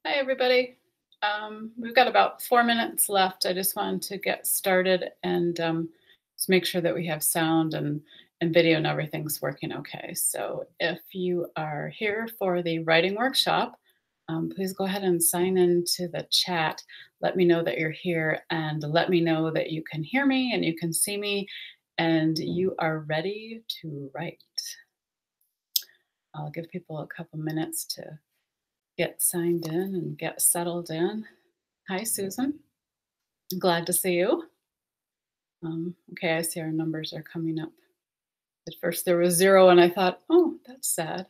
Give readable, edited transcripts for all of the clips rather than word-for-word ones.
Hi, everybody. We've got about 4 minutes left. I just wanted to get started and just make sure that we have sound and video and everything's working okay. So if you are here for the writing workshop, please go ahead and sign into the chat. Let me know that you're here and let me know that you can hear me and you can see me and you are ready to write. I'll give people a couple minutes to get signed in and get settled in. Hi, Susan. Glad to see you. Okay, I see our numbers are coming up. At first there was 0 and I thought, "Oh, that's sad."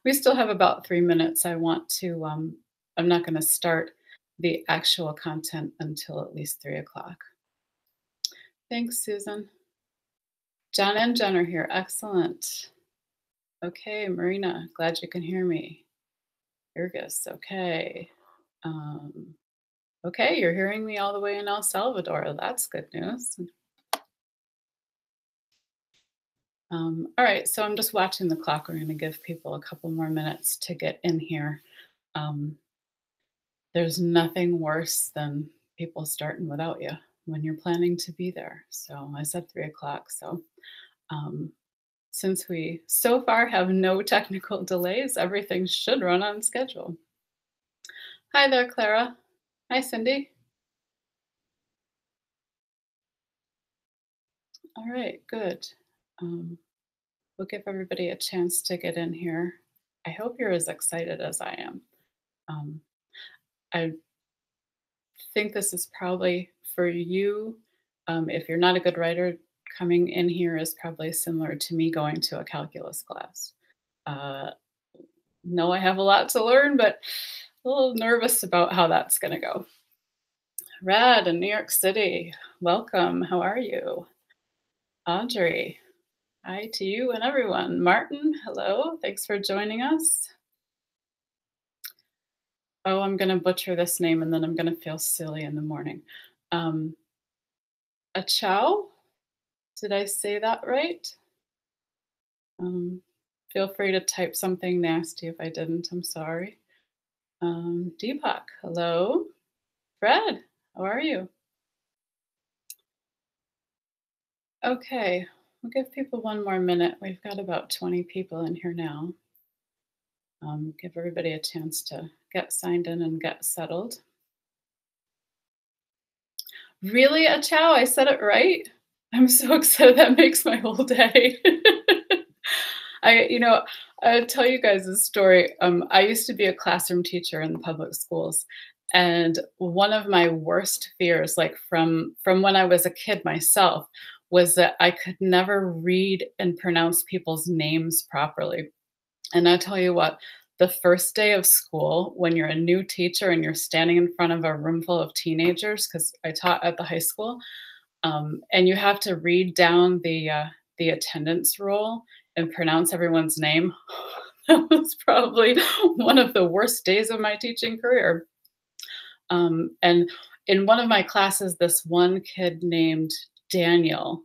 We still have about 3 minutes. I'm not gonna start the actual content until at least 3 o'clock. Thanks, Susan. John and Jen are here. Excellent. Okay, Marina, glad you can hear me. Irgus, okay. Um, okay, you're hearing me all the way in El Salvador. That's good news. All right, so I'm just watching the clock. We're going to give people a couple more minutes to get in here. Um, there's nothing worse than people starting without you when you're planning to be there. So I said 3 o'clock. So um, since we so far have no technical delays, everything should run on schedule. Hi there, Clara. Hi, Cindy. All right, good. Um, we'll give everybody a chance to get in here. I hope you're as excited as I am. Um, I think this is probably for you. If you're not a good writer, coming in here is probably similar to me going to a calculus class. Uh, know I have a lot to learn, but a little nervous about how that's going to go. Rad in New York City, welcome. How are you? Audrey, hi to you and everyone. Martin, hello. Thanks for joining us. Oh, I'm going to butcher this name and then I'm going to feel silly in the morning. Um, a chow? Did I say that right? Um, feel free to type something nasty if I didn't. I'm sorry. Deepak, hello. Fred, how are you? Okay, we'll give people one more minute. We've got about 20 people in here now. Give everybody a chance to get signed in and get settled. Really, a chow? I said it right? I'm so excited. That makes my whole day. I, you know, I'll tell you guys a story. I used to be a classroom teacher in the public schools, and one of my worst fears, like from when I was a kid myself, was that I could never read and pronounce people's names properly. And I tell you what, the first day of school, when you're a new teacher and you're standing in front of a room full of teenagers, because I taught at the high school, and you have to read down the attendance roll and pronounce everyone's name. That was probably one of the worst days of my teaching career. And in one of my classes, this one kid named Daniel,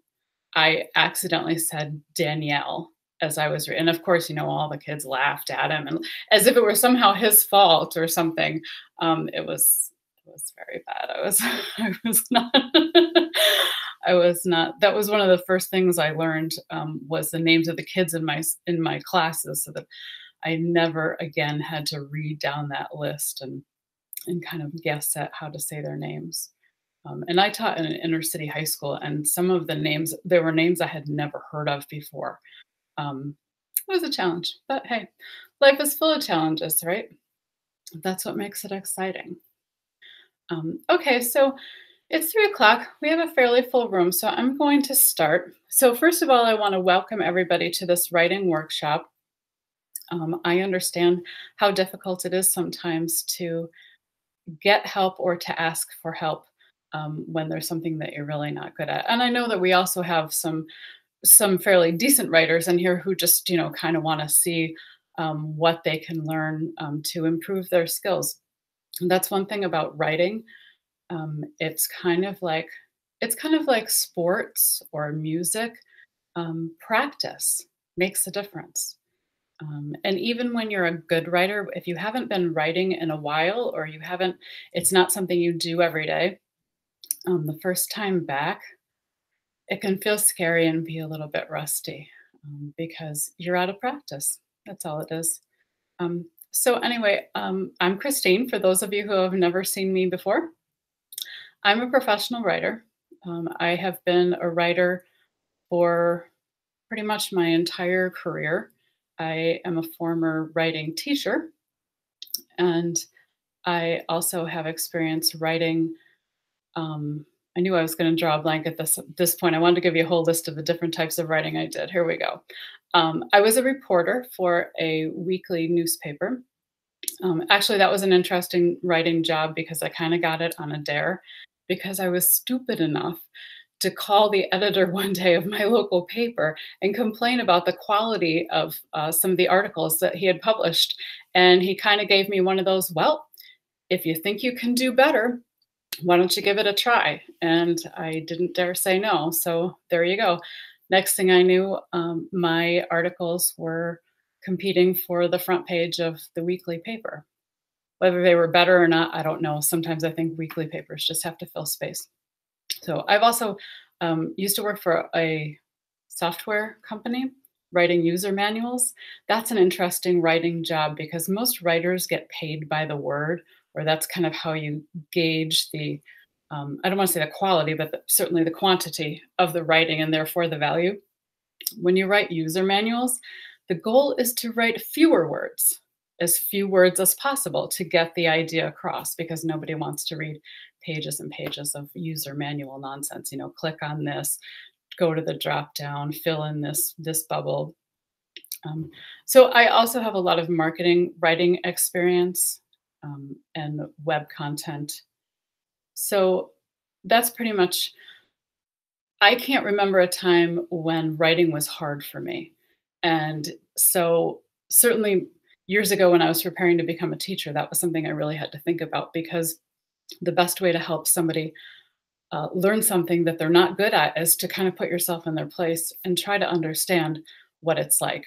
I accidentally said Danielle as I was, and of course, all the kids laughed at him, and as if it were somehow his fault or something. It was very bad. I was not. I was not. That was one of the first things I learned, was the names of the kids in my classes, so that I never again had to read down that list and kind of guess at how to say their names. And I taught in an inner city high school, and some of the names, there were names I had never heard of before. Um, it was a challenge, but hey, life is full of challenges, right? That's what makes it exciting. Okay, so it's 3 o'clock. We have a fairly full room, so I'm going to start. So, first of all, I want to welcome everybody to this writing workshop. I understand how difficult it is sometimes to get help or to ask for help when there's something that you're really not good at. And I know that we also have some fairly decent writers in here who just kind of want to see what they can learn to improve their skills. And that's one thing about writing. It's kind of like sports or music. Practice makes a difference. And even when you're a good writer, if you haven't been writing in a while or you haven't, it's not something you do every day, the first time back, it can feel scary and be a little bit rusty because you're out of practice. That's all it is. So, anyway, I'm Christine. For those of you who have never seen me before, I'm a professional writer. I have been a writer for pretty much my entire career. I am a former writing teacher, and I also have experience writing. I knew I was going to draw a blank at this point. I wanted to give you a whole list of the different types of writing I did. Here we go. I was a reporter for a weekly newspaper. Actually, that was an interesting writing job because I kind of got it on a dare because I was stupid enough to call the editor one day of my local paper and complain about the quality of some of the articles that he had published. And he kind of gave me one of those, well, if you think you can do better, why don't you give it a try? And I didn't dare say no. So there you go. Next thing I knew, my articles were competing for the front page of the weekly paper. Whether they were better or not, I don't know. Sometimes I think weekly papers just have to fill space. So I've also used to work for a software company writing user manuals. That's an interesting writing job because most writers get paid by the word, or that's kind of how you gauge the, I don't want to say the quality, but certainly the quantity of the writing and therefore the value. When you write user manuals, the goal is to write fewer words, as few words as possible to get the idea across because nobody wants to read pages and pages of user manual nonsense. Click on this, go to the drop down, fill in this bubble. So I also have a lot of marketing writing experience and web content. So that's pretty much, I can't remember a time when writing was hard for me. And so certainly years ago when I was preparing to become a teacher, that was something I really had to think about because the best way to help somebody learn something that they're not good at is to kind of put yourself in their place and try to understand what it's like.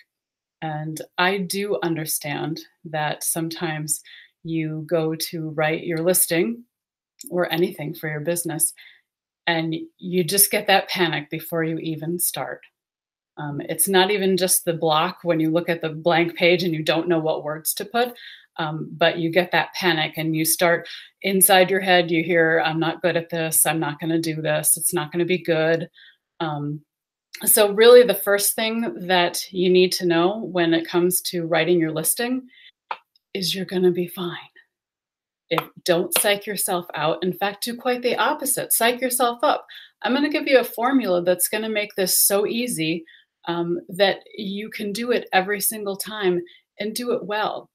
And I do understand that sometimes you go to write your listing or anything for your business and you just get that panic before you even start. It's not even just the block when you look at the blank page and you don't know what words to put, but you get that panic and you start inside your head, you hear, I'm not good at this. I'm not going to do this. It's not going to be good. Um, so, really, the first thing that you need to know when it comes to writing your listing is you're going to be fine. Don't psych yourself out. In fact, do quite the opposite. Psych yourself up. I'm going to give you a formula that's going to make this so easy that you can do it every single time and do it well.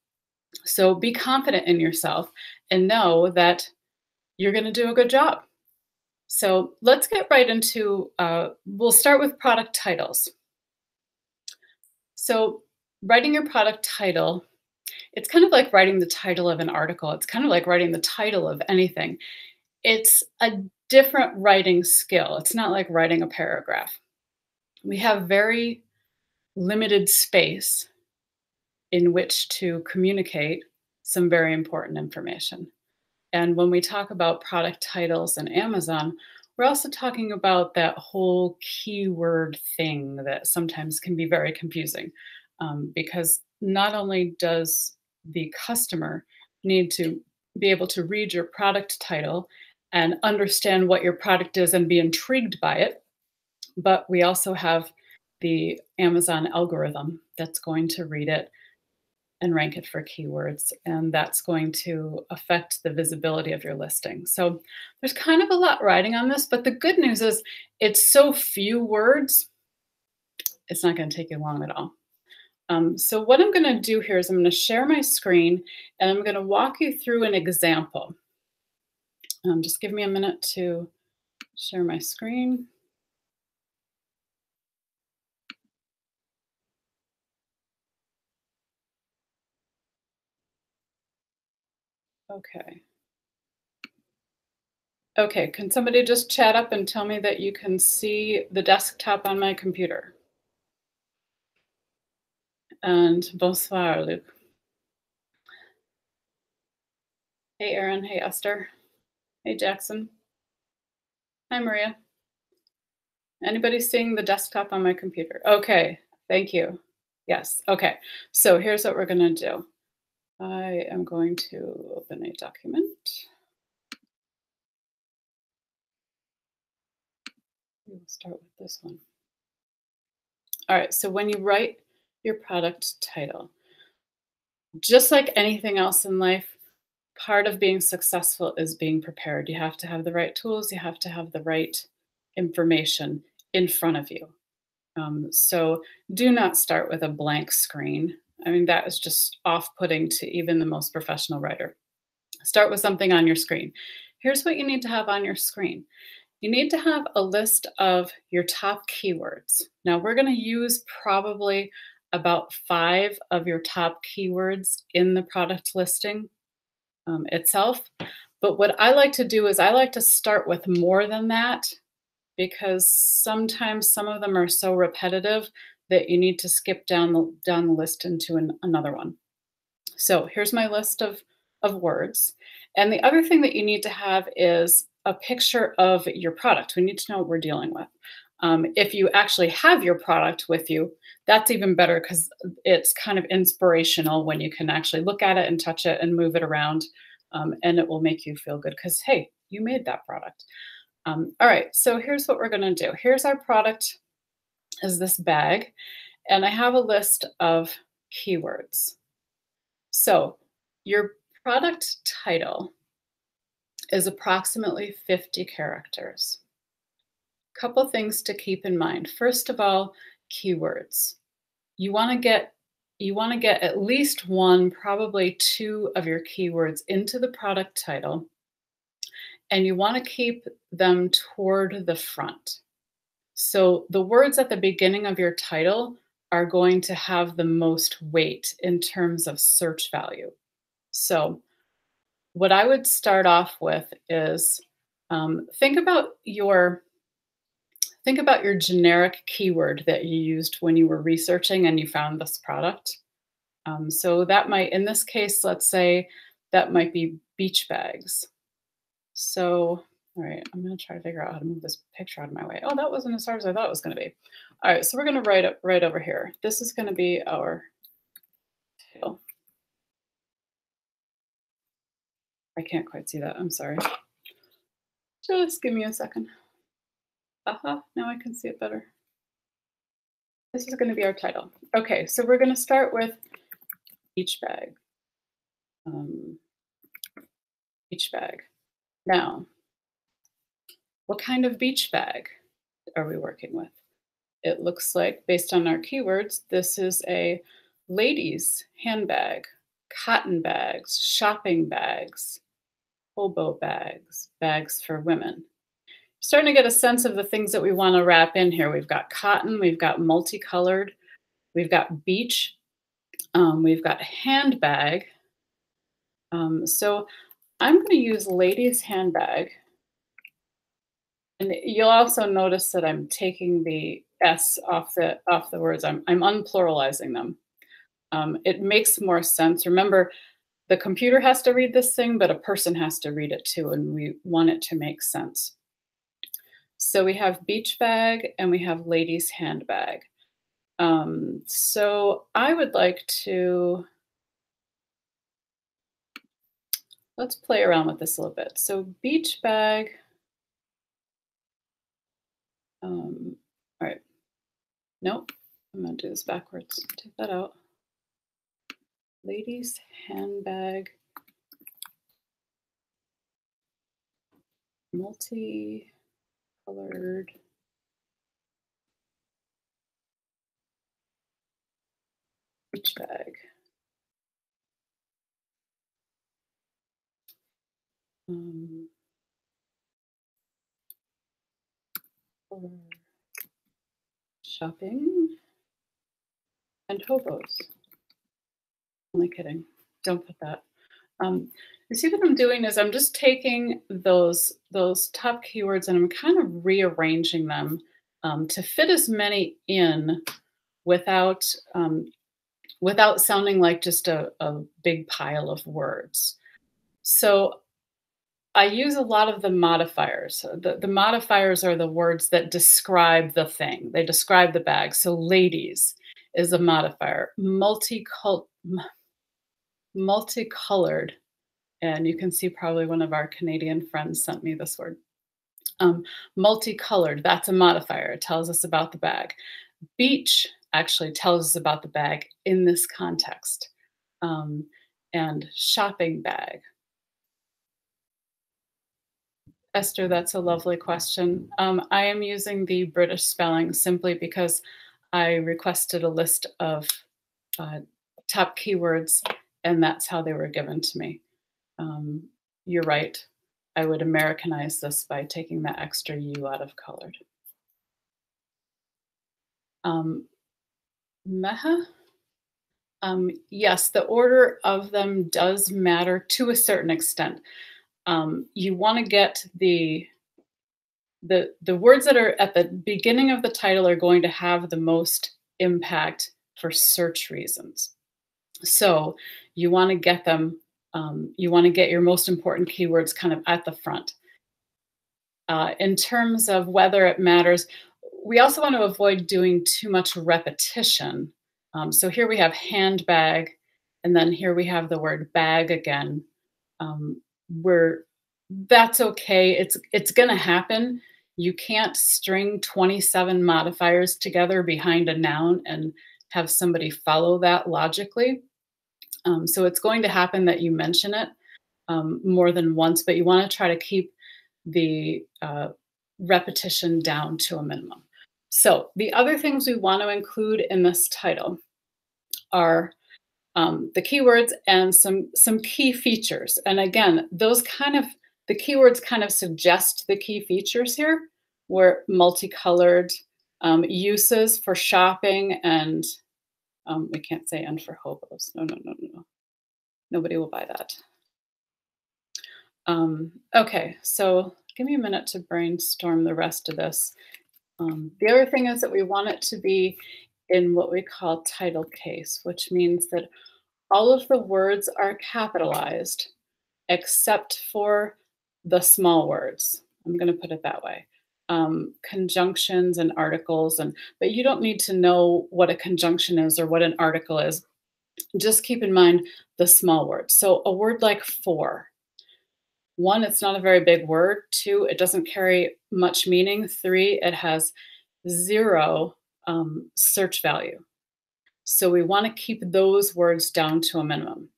So be confident in yourself and know that you're going to do a good job. So let's get right into, we'll start with product titles. So writing your product title, it's kind of like writing the title of an article. It's kind of like writing the title of anything. It's a different writing skill. It's not like writing a paragraph. We have very limited space in which to communicate some very important information. And when we talk about product titles and Amazon, we're also talking about that whole keyword thing that sometimes can be very confusing because not only does the customer need to be able to read your product title and understand what your product is and be intrigued by it, but we also have the Amazon algorithm that's going to read it and rank it for keywords, and that's going to affect the visibility of your listing. So there's kind of a lot riding on this, but the good news is it's so few words, it's not going to take you long at all. So what I'm going to do here is I'm going to share my screen and I'm going to walk you through an example. Just give me a minute to share my screen. Okay. Okay, can somebody just chat up and tell me that you can see the desktop on my computer? and bonsoir, Luc. Hey, Erin. Hey, Esther. Hey, Jackson. Hi, Maria. Anybody seeing the desktop on my computer? Okay, thank you. Yes, okay. So here's what we're gonna do. I am going to open a document. We'll start with this one. All right, so when you write your product title, just like anything else in life, part of being successful is being prepared. You have to have the right tools, you have to have the right information in front of you. So do not start with a blank screen. I mean, that is just off putting to even the most professional writer. Start with something on your screen. Here's what you need to have on your screen. You need to have a list of your top keywords. Now, we're going to use probably about 5 of your top keywords in the product listing itself. But what I like to do is I like to start with more than that, because sometimes some of them are so repetitive that you need to skip down the list into another one. So here's my list of words. And the other thing that you need to have is a picture of your product. We need to know what we're dealing with. If you actually have your product with you, that's even better, because it's kind of inspirational when you can actually look at it and touch it and move it around, and it will make you feel good because, hey, you made that product. All right, so here's what we're going to do. Here's our product, is this bag, and I have a list of keywords. So your product title is approximately 50 characters. Couple things to keep in mind. First of all, keywords. You want to get at least 1, probably 2 of your keywords into the product title, and you want to keep them toward the front. So the words at the beginning of your title are going to have the most weight in terms of search value. So what I would start off with is think about your generic keyword that you used when you were researching and you found this product. So that might, in this case, let's say that might be beach bags. So, all right, I'm going to try to figure out how to move this picture out of my way. Oh, that wasn't as hard as I thought it was going to be. All right, so we're going to write it right over here. This is going to be our title. I can't quite see that. I'm sorry. Just give me a second. Aha, now I can see it better. This is going to be our title. Okay, so we're going to start with beach bag. Beach bag. Now, what kind of beach bag are we working with? It looks like, based on our keywords, this is a ladies' handbag, cotton bags, shopping bags, hobo bags, bags for women. Starting to get a sense of the things that we want to wrap in here. We've got cotton, we've got multicolored, we've got beach, we've got handbag. So I'm going to use ladies' handbag. And you'll also notice that I'm taking the S off the words. I'm unpluralizing them. It makes more sense. Remember, the computer has to read this thing, but a person has to read it too, and we want it to make sense. So we have beach bag and we have ladies' handbag. So I would like to, let's play around with this a little bit. So beach bag. All right. Nope. I'm going to do this backwards. Take that out. Ladies' handbag. Multi-colored. Beach bag. Shopping and hobos. Only kidding. Don't put that. You see what I'm doing is I'm just taking those top keywords and I'm kind of rearranging them to fit as many in without without sounding like just a big pile of words. So I use a lot of the modifiers. So the modifiers are the words that describe the thing. They describe the bag. So ladies is a modifier. Multicolored, and you can see probably one of our Canadian friends sent me this word. Um, Multicolored, that's a modifier. It tells us about the bag. Beach actually tells us about the bag in this context. Um, and shopping bag. Esther, that's a lovely question. I am using the British spelling simply because I requested a list of uh, top keywords, and that's how they were given to me. Um, you're right. I would Americanize this by taking the extra U out of colored. Meha? Yes, the order of them does matter to a certain extent. You want to get the words that are at the beginning of the title are going to have the most impact for search reasons. So you want to get them. You want to get your most important keywords kind of at the front. In terms of whether it matters, we also want to avoid doing too much repetition. So here we have handbag, and then here we have the word bag again. We're That's okay. It's going to happen. You can't string 27 modifiers together behind a noun and have somebody follow that logically. So it's going to happen that you mention it more than once, but you want to try to keep the repetition down to a minimum. So the other things we want to include in this title are the keywords and some key features. And again, the keywords kind of suggest the key features here, where multicolored uses for shopping and we can't say and for hobos. No, no, no, no, no. Nobody will buy that. Okay, so give me a minute to brainstorm the rest of this. The other thing is that we want it to be in what we call title case, which means that all of the words are capitalized except for the small words. I'm going to put it that way. Conjunctions and articles, but you don't need to know what a conjunction is or what an article is. Just keep in mind the small words. So a word like for. One, it's not a very big word. Two, it doesn't carry much meaning. Three, it has zero search value. So we want to keep those words down to a minimum.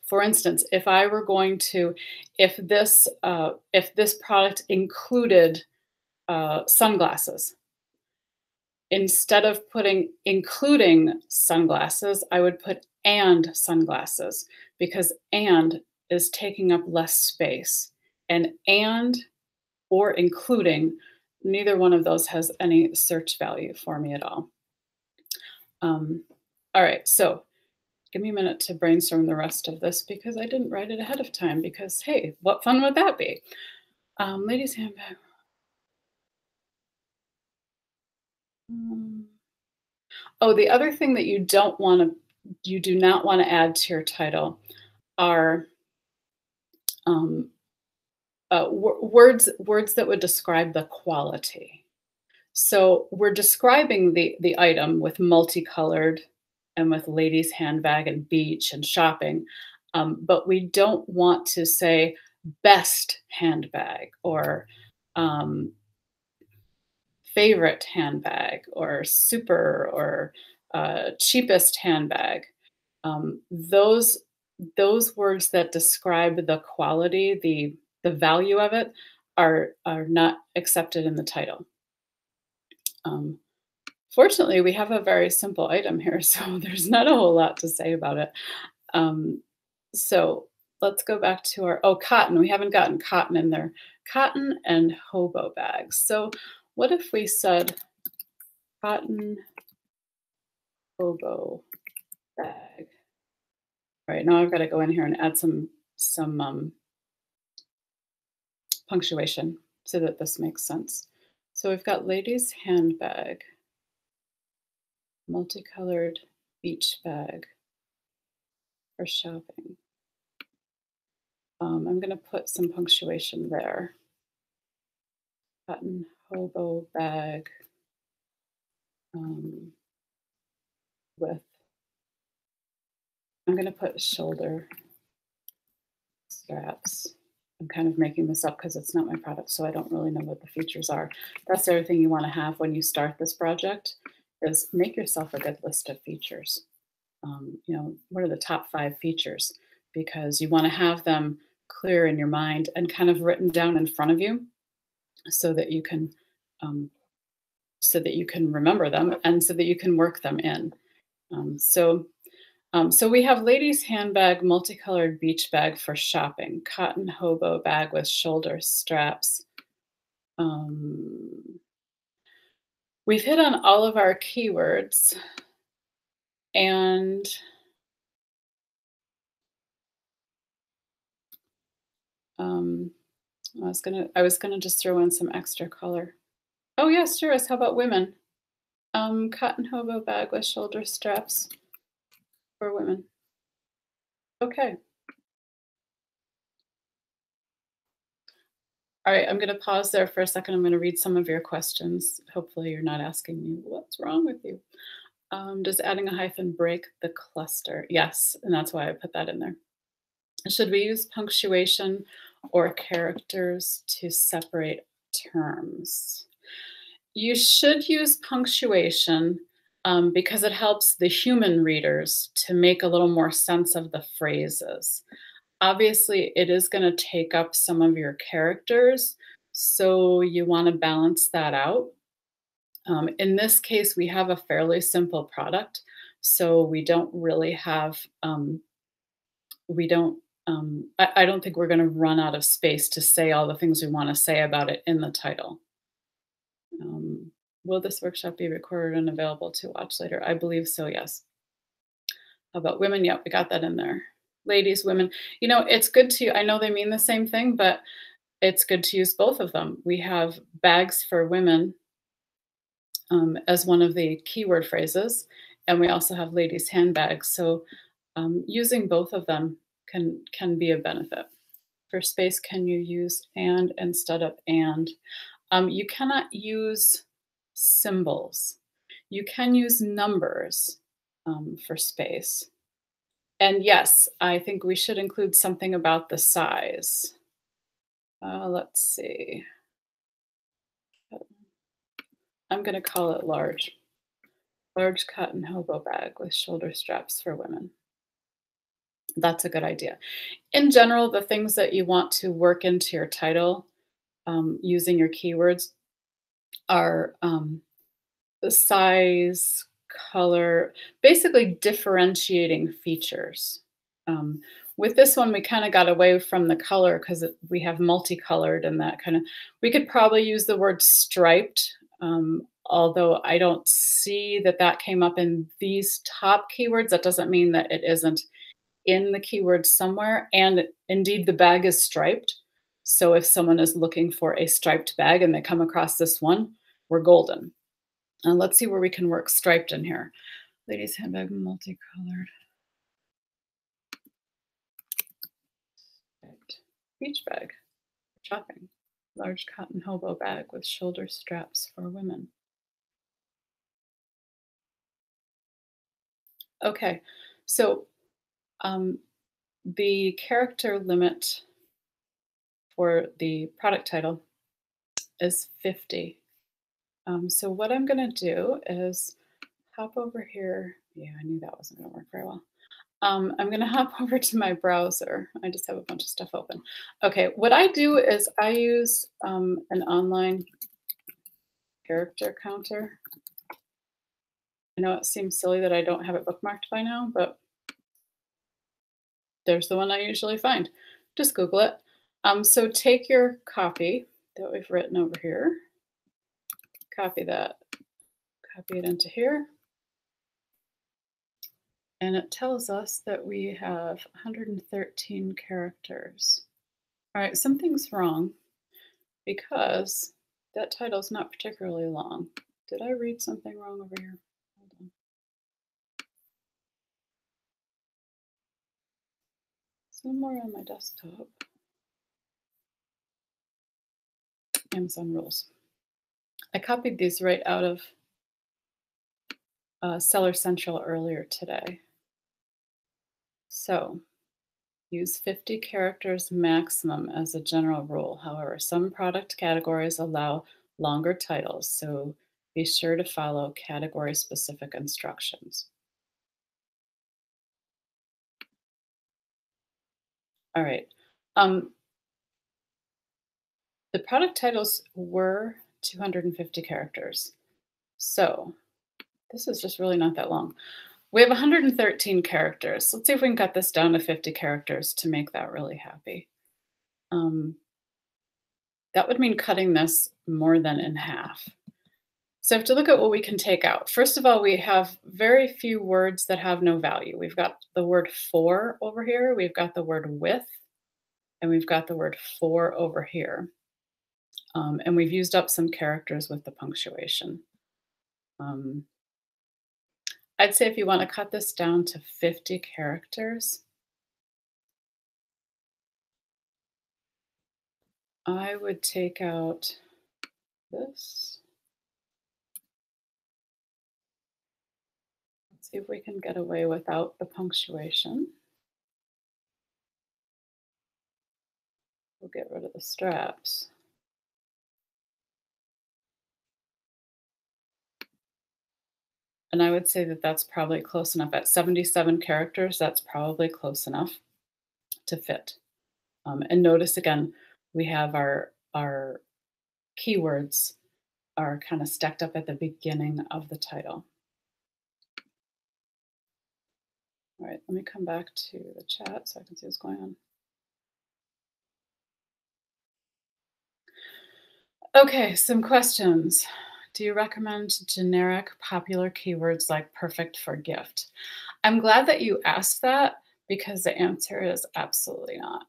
For instance, if I were going to, if this product included sunglasses, instead of putting including sunglasses, I would put and sunglasses because and is taking up less space. And or including, neither one of those has any search value for me at all. All right, so give me a minute to brainstorm the rest of this because I didn't write it ahead of time because, hey, what fun would that be? Ladies' handbag. Oh, the other thing that you do not want to add to your title are words that would describe the quality. So we're describing the item with multicolored and with ladies' handbag and beach and shopping, but we don't want to say best handbag or favorite handbag or super or cheapest handbag. Those words that describe the quality, the value of it, are not accepted in the title. Fortunately, we have a very simple item here, so there's not a whole lot to say about it. So let's go back to cotton. We haven't gotten cotton in there. Cotton and hobo bags. So what if we said cotton hobo bag? All right, now I've got to go in here and add some punctuation so that this makes sense. So we've got ladies' handbag, multicolored beach bag for shopping. I'm going to put some punctuation there. Cotton hobo bag um, with, I'm going to put shoulder straps. I'm kind of making this up because it's not my product, so I don't really know what the features are. That's the other thing you want to have when you start this project is make yourself a good list of features. What are the top 5 features? Because you want to have them clear in your mind and kind of written down in front of you so that you can um, remember them and so that you can work them in. So we have ladies handbag, multicolored beach bag for shopping, cotton hobo bag with shoulder straps. We've hit on all of our keywords, and I was gonna just throw in some extra color. Oh yes, sure is. How about women? Cotton hobo bag with shoulder straps for women. Okay. All right, I'm gonna pause there for a second. I'm gonna read some of your questions. Hopefully you're not asking me, what's wrong with you? Does adding a hyphen break the cluster? Yes, and that's why I put that in there. Should we use punctuation or characters to separate terms? You should use punctuation because it helps the human readers to make a little more sense of the phrases. Obviously, it is going to take up some of your characters, so you want to balance that out. In this case, we have a fairly simple product, so we don't really have, we don't, I don't think we're going to run out of space to say all the things we want to say about it in the title. Will this workshop be recorded and available to watch later? I believe so, yes. How about women? Yep, we got that in there. Ladies, women. It's good to, I know they mean the same thing, but it's good to use both of them. We have bags for women as one of the keyword phrases, and we also have ladies' handbags. So using both of them can be a benefit. For space, can you use and instead of and? You cannot use symbols. You can use numbers for space. And yes, I think we should include something about the size. Let's see. I'm going to call it large. Large cotton hobo bag with shoulder straps for women. That's a good idea. In general, the things that you want to work into your title using your keywords are the size, color, basically differentiating features. With this one, we kind of got away from the color because we have multicolored and that kind of, we could probably use the word striped, although I don't see that came up in these top keywords. That doesn't mean that it isn't in the keywords somewhere. And indeed, the bag is striped. So if someone is looking for a striped bag and they come across this one, we're golden. And let's see where we can work striped in here. Ladies handbag, multicolored. Beach bag, shopping. Large cotton hobo bag with shoulder straps for women. Okay, so the character limit for the product title is 50. So what I'm going to do is hop over here. Yeah, I knew that wasn't going to work very well. I'm going to hop over to my browser. I just have a bunch of stuff open. Okay, what I do is I use an online character counter. I know it seems silly that I don't have it bookmarked by now, but there's the one I usually find. Just Google it. So take your copy that we've written over here, copy that, copy it into here. And it tells us that we have 113 characters. All right, something's wrong because that title's not particularly long. Did I read something wrong over here? Hold on. somewhere on my desktop. Amazon rules. I copied these right out of Seller Central earlier today. So use 50 characters maximum as a general rule. However, some product categories allow longer titles, so be sure to follow category-specific instructions. All right. Um, the product titles were 250 characters. So this is just really not that long. We have 113 characters. Let's see if we can cut this down to 50 characters to make that really happy. That would mean cutting this more than in half. So I have to look at what we can take out. First of all, we have very few words that have no value. We've got the word for over here, we've got the word with, and we've got the word for over here. And we've used up some characters with the punctuation. I'd say if you want to cut this down to 50 characters, I would take out this. Let's see if we can get away without the punctuation. We'll get rid of the straps. And I would say that that's probably close enough. At 77 characters, that's probably close enough to fit. And notice again, we have our keywords are kind of stacked up at the beginning of the title. All right, let me come back to the chat so I can see what's going on. Okay, some questions. Do you recommend generic popular keywords like perfect for gift? I'm glad that you asked that because the answer is absolutely not.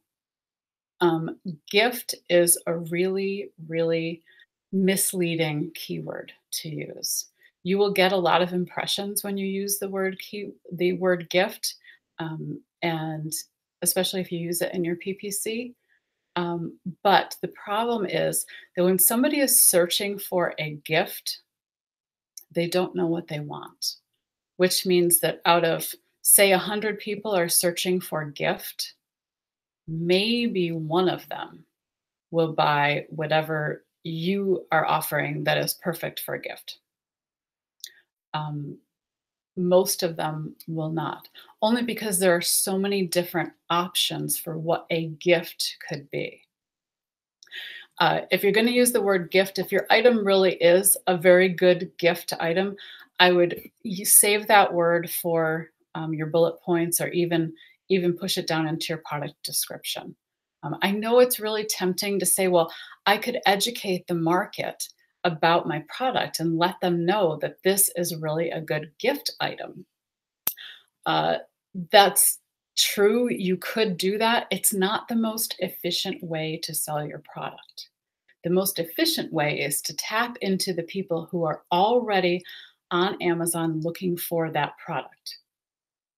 Gift is a really, really misleading keyword to use. You will get a lot of impressions when you use the word gift, and especially if you use it in your PPC. But the problem is that when somebody is searching for a gift, they don't know what they want, which means that out of, say, 100 people are searching for gift, maybe one of them will buy whatever you are offering that is perfect for a gift. Most of them will not, only because there are so many different options for what a gift could be. If you're going to use the word gift, if your item really is a very good gift item, I would save that word for your bullet points, or even push it down into your product description. I know it's really tempting to say, well, I could educate the market about my product and let them know that this is really a good gift item. That's true. You could do that. It's not the most efficient way to sell your product. The most efficient way is to tap into the people who are already on Amazon looking for that product.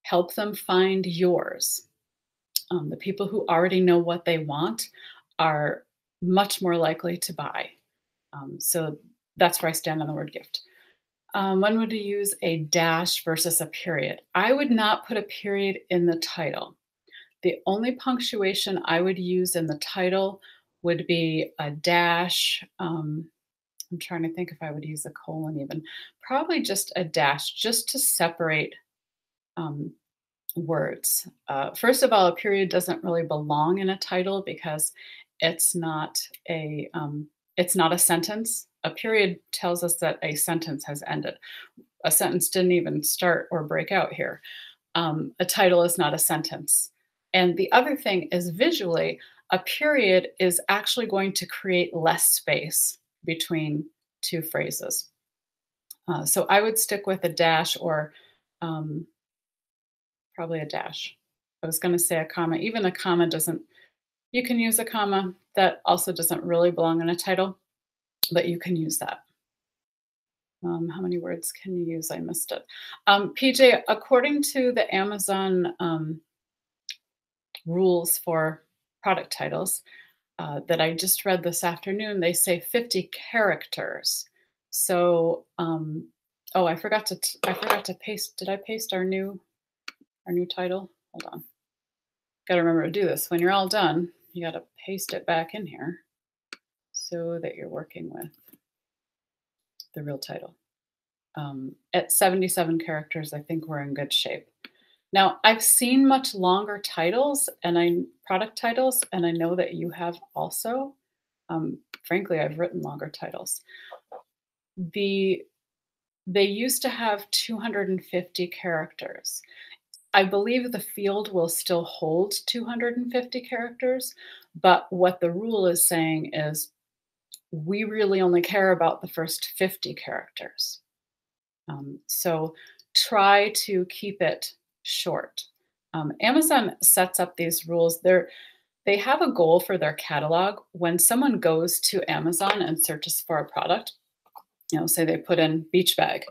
Help them find yours. The people who already know what they want are much more likely to buy. So that's where I stand on the word gift. When would you use a dash versus a period? I would not put a period in the title. The only punctuation I would use in the title would be a dash. I'm trying to think if I would use a colon even. Probably just a dash, just to separate words. First of all, a period doesn't really belong in a title because it's not a sentence. A period tells us that a sentence has ended. A sentence didn't even start or break out here. A title is not a sentence. And the other thing is, visually, a period is actually going to create less space between two phrases. So I would stick with a dash, or probably a dash. I was going to say a comma. Even a comma doesn't, you can use a comma. That also doesn't really belong in a title, but you can use that. How many words can you use? I missed it. PJ, according to the Amazon rules for product titles that I just read this afternoon. They say 50 characters. So, oh, I forgot to paste. Did I paste our new title? Hold on. Got to remember to do this. When you're all done, you got to paste it back in here so that you're working with the real title. At 77 characters, I think we're in good shape. Now, I've seen much longer titles and product titles, and I know that you have also. Frankly, I've written longer titles. They used to have 250 characters. I believe the field will still hold 250 characters, but what the rule is saying is we really only care about the first 50 characters. So try to keep it short. Amazon sets up these rules. They have a goal for their catalog. When someone goes to Amazon and searches for a product, say they put in beach bag,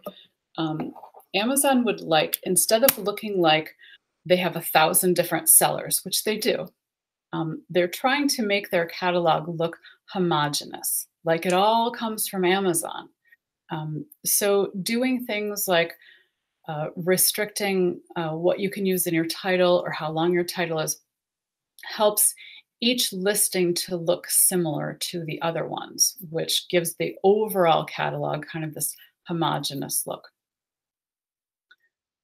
Amazon would like, instead of looking like they have 1,000 different sellers, which they do, they're trying to make their catalog look homogenous, like it all comes from Amazon. So doing things like restricting what you can use in your title or how long your title is helps each listing to look similar to the other ones, which gives the overall catalog kind of this homogeneous look.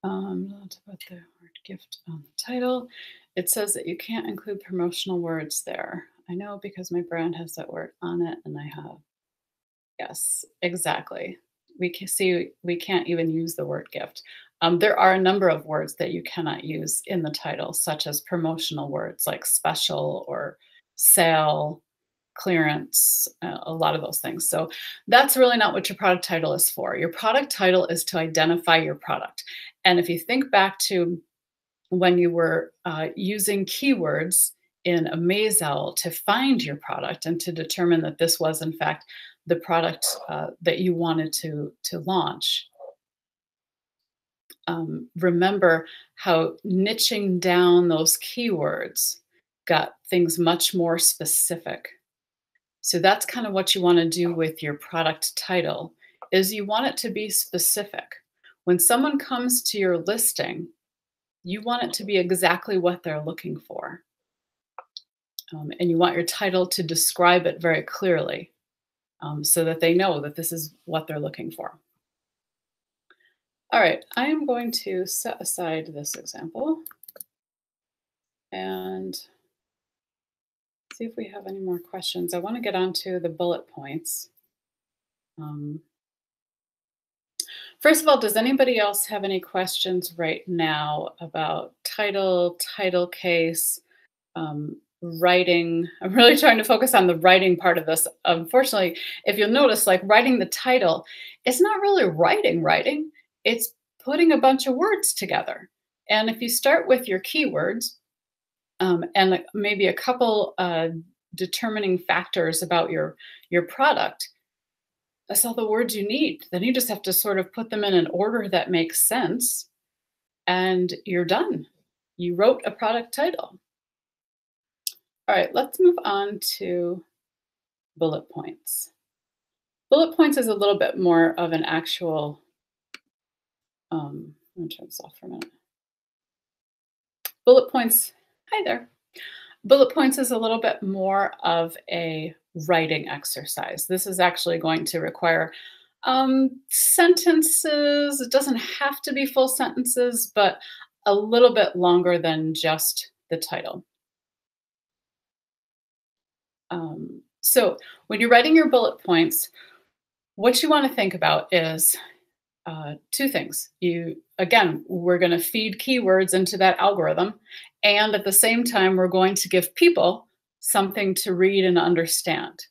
To put the word gift on the title. It says that you can't include promotional words there. I know because my brand has that word on it and I have. Yes, exactly. We can see we can't even use the word gift. There are a number of words that you cannot use in the title, such as promotional words like special or sale, clearance, a lot of those things. So that's really not what your product title is for. Your product title is to identify your product. And if you think back to when you were using keywords in a Maisel to find your product and to determine that this was in fact the product that you wanted to launch. Remember how niching down those keywords got things much more specific. So that's kind of what you want to do with your product title is you want it to be specific. When someone comes to your listing, you want it to be exactly what they're looking for. And you want your title to describe it very clearly so that they know that this is what they're looking for. All right, I am going to set aside this example and see if we have any more questions. I want to get on to the bullet points. First of all, does anybody else have any questions right now about title case, writing? I'm really trying to focus on the writing part of this. Unfortunately, if you'll notice, like writing the title, it's not really writing. It's putting a bunch of words together. And if you start with your keywords and maybe a couple determining factors about your product, that's all the words you need. Then you just have to sort of put them in an order that makes sense and you're done. You wrote a product title. All right, let's move on to bullet points. Bullet points is a little bit more of an actual, let me turn this off for a minute. Bullet points, hi there. Bullet points is a little bit more of a writing exercise. This is actually going to require sentences. It doesn't have to be full sentences, but a little bit longer than just the title. So when you're writing your bullet points, what you want to think about is two things. Again, we're going to feed keywords into that algorithm. And at the same time, we're going to give people something to read and understand.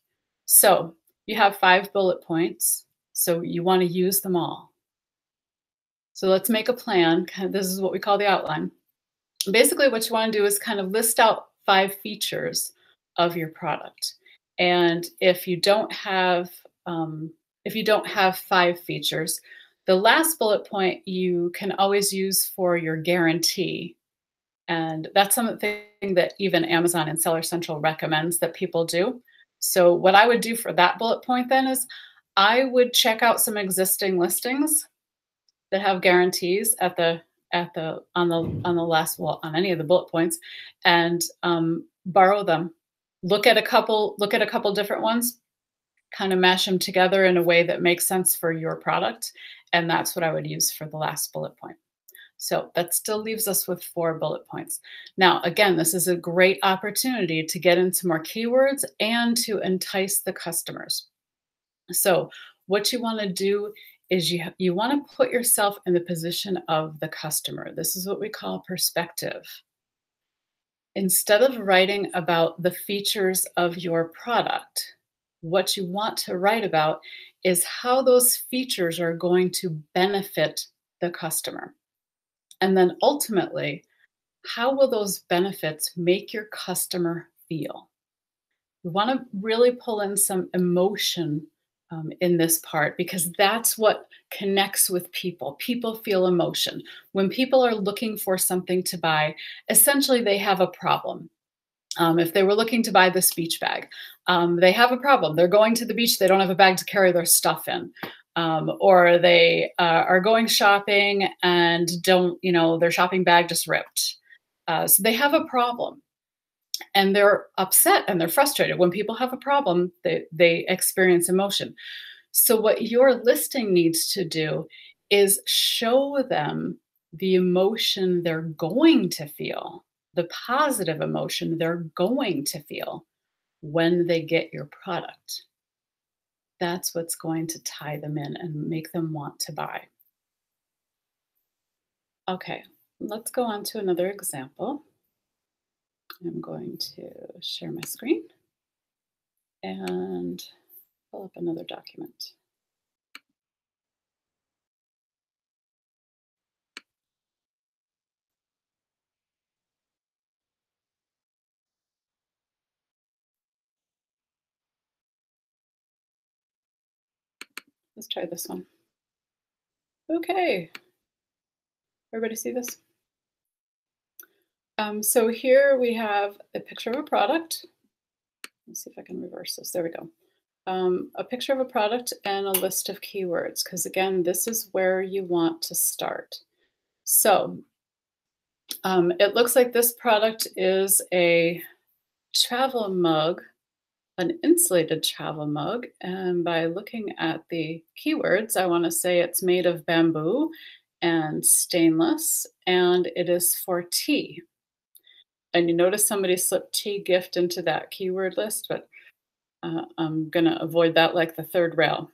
So you have 5 bullet points. So you want to use them all. So let's make a plan. This is what we call the outline. Basically, what you want to do is kind of list out 5 features of your product. And if you don't have 5 features, the last bullet point you can always use for your guarantee. And that's something that even Amazon and Seller Central recommends that people do. So what I would do for that bullet point then is I would check out some existing listings that have guarantees at the on the last, well, on any of the bullet points, and borrow them. Look at a couple different ones, kind of mash them together in a way that makes sense for your product, and that's what I would use for the last bullet point. So that still leaves us with 4 bullet points. Now, again, this is a great opportunity to get into more keywords and to entice the customers. So what you want to do is you want to put yourself in the position of the customer. This is what we call perspective. Instead of writing about the features of your product, what you want to write about is how those features are going to benefit the customer. And then ultimately, how will those benefits make your customer feel? You want to really pull in some emotion in this part, because that's what connects with people. People feel emotion. When people are looking for something to buy, essentially they have a problem. If they were looking to buy this beach bag, they have a problem. They're going to the beach, they don't have a bag to carry their stuff in. Or they are going shopping and don't, their shopping bag just ripped. So they have a problem and they're upset and they're frustrated. When people have a problem, they experience emotion. So what your listing needs to do is show them the emotion they're going to feel, the positive emotion they're going to feel when they get your product. That's what's going to tie them in and make them want to buy. Okay, let's go on to another example. I'm going to share my screen and pull up another document. Let's try this one. Okay, everybody see this? So here we have a picture of a product. Let's see if I can reverse this. There we go. A picture of a product and a list of keywords, because again, this is where you want to start. So it looks like this product is a travel mug, an insulated travel mug. And by looking at the keywords, I want to say it's made of bamboo and stainless, and it is for tea. And you notice somebody slipped tea gift into that keyword list, but I'm going to avoid that like the third rail.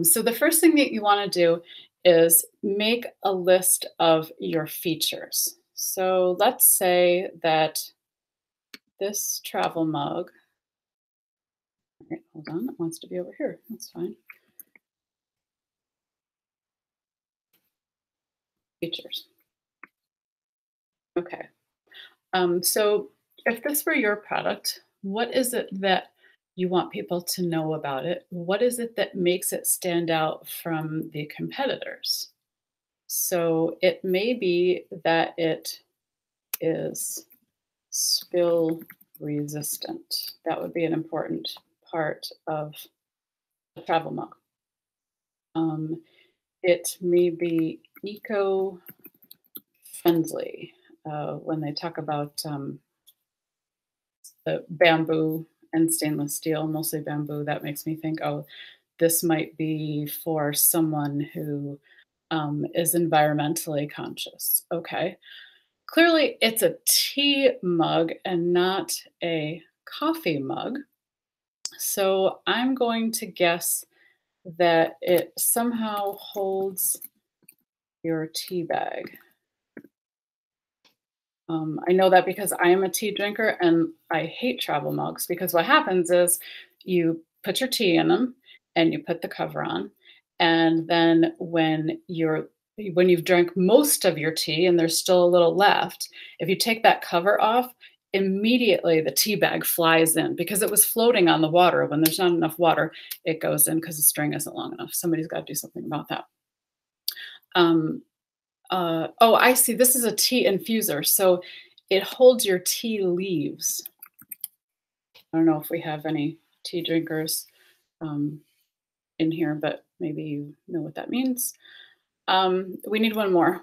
So the first thing that you want to do is make a list of your features. So let's say that this travel mug, right, hold on, it wants to be over here. That's fine. Features. Okay. So if this were your product, what is it that you want people to know about it? What is it that makes it stand out from the competitors? So it may be that it is spill resistant. That would be an important part of the travel mug. It may be eco-friendly. When they talk about the bamboo and stainless steel, mostly bamboo, that makes me think, oh, this might be for someone who is environmentally conscious. Okay. Clearly, it's a tea mug and not a coffee mug. So I'm going to guess that it somehow holds your tea bag. I know that because I am a tea drinker and I hate travel mugs, because what happens is you put your tea in them and you put the cover on. And then when you've drank most of your tea and there's still a little left, if you take that cover off, immediately the tea bag flies in because it was floating on the water. When there's not enough water, it goes in because the string isn't long enough. Somebody's got to do something about that. Oh, I see. This is a tea infuser, so it holds your tea leaves. I don't know if we have any tea drinkers um, in here, but maybe you know what that means. We need one more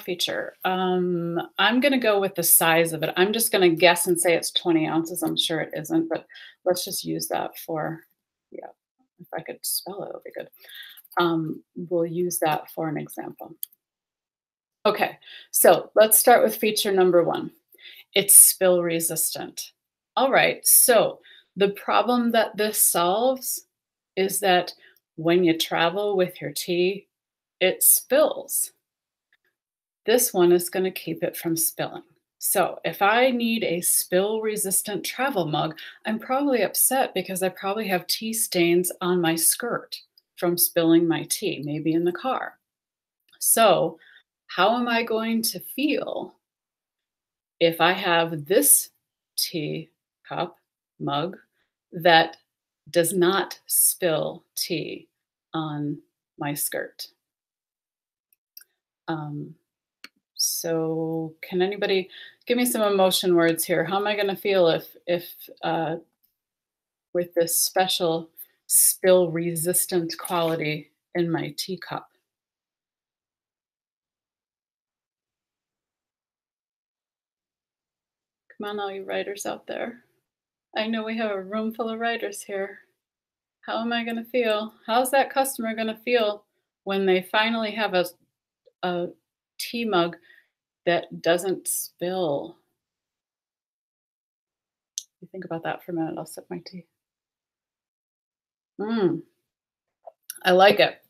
feature. I'm gonna go with the size of it. I'm just gonna guess and say it's 20 ounces. I'm sure it isn't, but let's just use that for, yeah, if I could spell it, it'll be good. We'll use that for an example. Okay, so let's start with feature number one. It's spill resistant. All right, so the problem that this solves is that when you travel with your tea, it spills. This one is going to keep it from spilling. So if I need a spill resistant travel mug, I'm probably upset because I probably have tea stains on my skirt from spilling my tea, maybe in the car. So how am I going to feel if I have this tea cup mug that does not spill tea on my skirt? Um, so can anybody give me some emotion words here? How am I going to feel if with this special spill resistant quality in my teacup? Come on, all you writers out there. I know we have a room full of writers here. How am I going to feel? How's that customer going to feel when they finally have a tea mug that doesn't spill? You think about that for a minute. I'll sip my tea. Mm, I like it.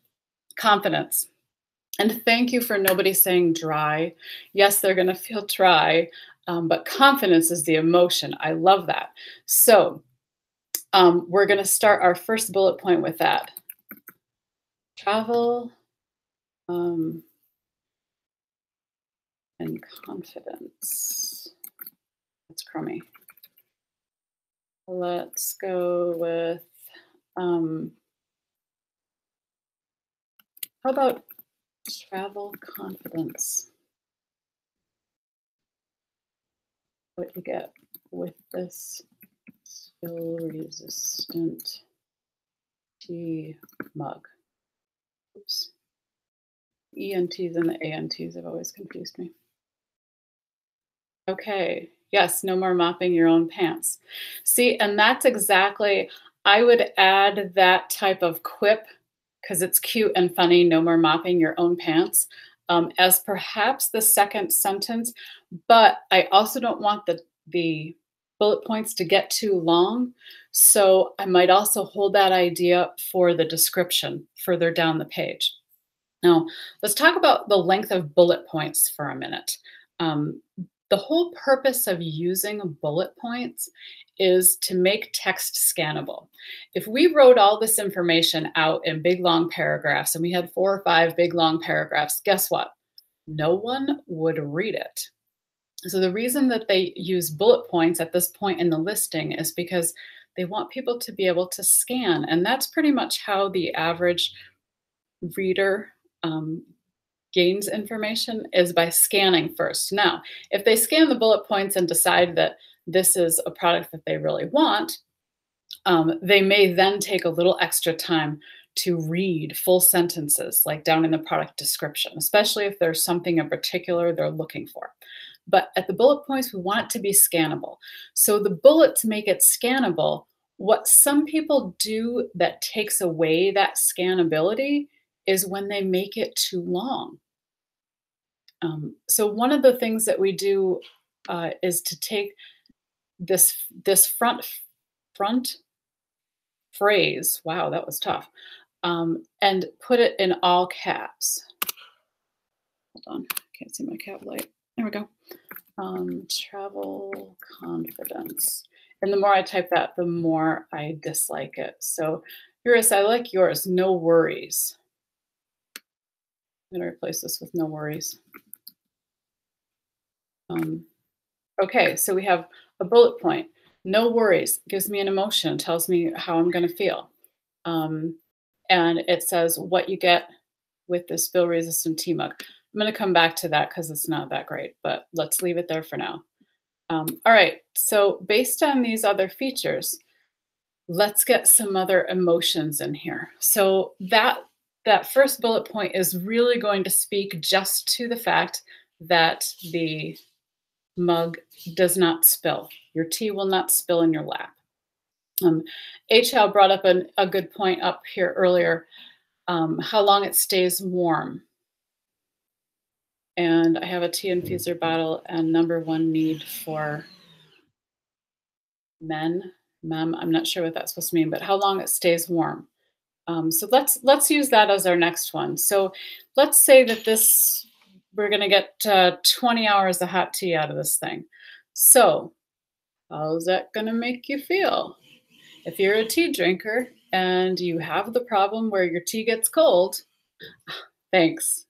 Confidence. And thank you for nobody saying dry. Yes, they're going to feel dry, but confidence is the emotion. I love that. So we're going to start our first bullet point with that. Travel and confidence. That's crummy. Let's go with, how about travel confidence? What you get with this spill resistant tea mug. Oops. ENTs and the ANTs have always confused me. Okay. Yes, no more mopping your own pants. See, and that's exactly, I would add that type of quip because it's cute and funny, no more mopping your own pants, as perhaps the second sentence. But I also don't want the bullet points to get too long. So I might also hold that idea for the description further down the page. Now, let's talk about the length of bullet points for a minute. Um, the whole purpose of using bullet points is to make text scannable. If we wrote all this information out in big long paragraphs and we had 4 or 5 big long paragraphs, guess what? No one would read it. So the reason that they use bullet points at this point in the listing is because they want people to be able to scan. And that's pretty much how the average reader gains information, is by scanning first. Now, if they scan the bullet points and decide that this is a product that they really want, they may then take a little extra time to read full sentences, like down in the product description, especially if there's something in particular they're looking for. But at the bullet points, we want it to be scannable. So the bullets make it scannable. What some people do that takes away that scannability is when they make it too long. So one of the things that we do is to take this front phrase. Wow, that was tough. And put it in all caps. Hold on, can't see my cap light. There we go. Travel confidence. And the more I type that, the more I dislike it. So yours, I like yours. No worries. I'm going to replace this with no worries. Okay, so we have a bullet point. No worries gives me an emotion, tells me how I'm going to feel. And it says what you get with the spill resistant tea mug. I'm going to come back to that because it's not that great, but let's leave it there for now. All right, so based on these other features, let's get some other emotions in here. So that first bullet point is really going to speak just to the fact that the mug does not spill. Your tea will not spill in your lap. H.L. brought up a good point up here earlier, how long it stays warm. And I have a tea infuser bottle and number one need for mem. I'm not sure what that's supposed to mean, but how long it stays warm. So let's use that as our next one. So let's say that we're going to get 20 hours of hot tea out of this thing. So how's that going to make you feel? If you're a tea drinker and you have the problem where your tea gets cold, thanks.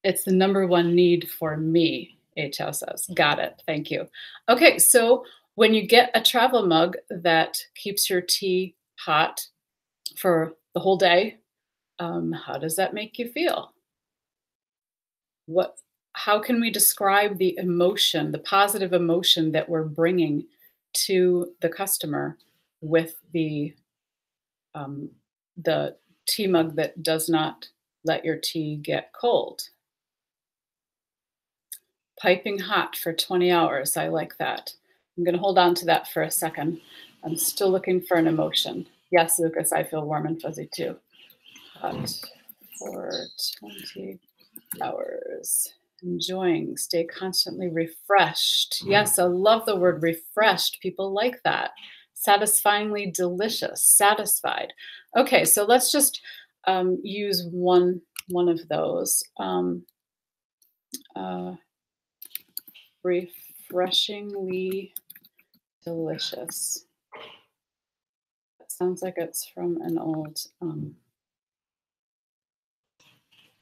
It's the number one need for me, HL says. Got it. Thank you. Okay, so when you get a travel mug that keeps your tea hot for the whole day, how does that make you feel? How can we describe the emotion, the positive emotion that we're bringing to the customer with the tea mug that does not let your tea get cold? Piping hot for 20 hours. I like that. I'm going to hold on to that for a second. I'm still looking for an emotion. Yes, Lucas, I feel warm and fuzzy too. Hot for 20 hours. Enjoying, stay constantly refreshed. Yes, I love the word refreshed. People like that. Satisfyingly delicious, satisfied. Okay, so let's just use one of those. Refreshingly delicious. That sounds like it's from an old